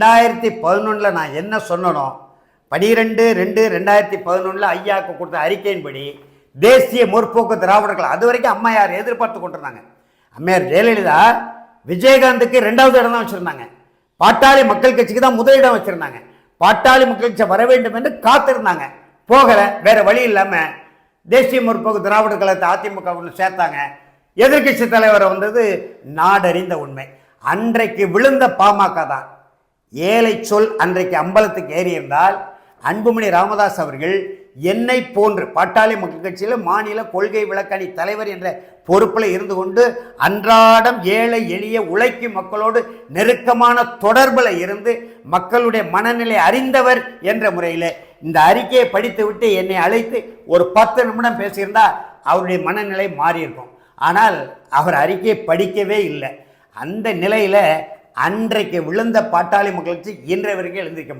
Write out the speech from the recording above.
2011 நான் என்ன சொன்னனோ 12/2/2011 ஐயாவுக்கு கொடுத்த அறிக்கையின்படி தேசிய முற்போக்கு திராவிடர்கள், அது வரைக்கும் அம்மையார் எதிர்பார்த்து கொண்டிருந்தாங்க. அம்மையார் ஜெயலலிதா விஜயகாந்துக்கு 2வது இடம் தான் வச்சுருந்தாங்க. பாட்டாளி மக்கள் கட்சிக்கு தான் முதலிடம் வச்சுருந்தாங்க. பாட்டாளி மக்கள் கட்சி வர வேண்டும் என்று காத்திருந்தாங்க. போகலை, வேறு வழி இல்லாமல் தேசிய முற்போக்கு திராவிடர் கழகத்தை அதிமுக ஒன்று சேர்த்தாங்க. எதிர்கட்சி தலைவரை வந்தது நாடறிந்த உண்மை. அன்றைக்கு விழுந்த பாமக தான். ஏழை சொல் அன்றைக்கு அம்பலத்துக்கு ஏறியிருந்தால் அன்புமணி ராமதாஸ் அவர்கள் என்னை போன்று பாட்டாளி மக்கள் கட்சியில் மாநில கொள்கை விளக்கணி தலைவர் என்ற பொறுப்பில் இருந்து கொண்டு அன்றாடம் ஏழை எளிய உழைக்கும் மக்களோடு நெருக்கமான தொடர்பில் இருந்து மக்களுடைய மனநிலை அறிந்தவர் என்ற முறையில் இந்த அறிக்கையை படித்து விட்டு என்னை அழைத்து ஒரு 10 நிமிடம் பேசியிருந்தால் அவருடைய மனநிலை மாறியிருக்கும். ஆனால் அவர் அறிக்கையை படிக்கவே இல்லை. அந்த நிலையில் அன்றைக்கு விழுந்த பாட்டாளி மக்கள் கட்சி இன்றைய வரைக்கும் எழுந்திருக்க முடியும்.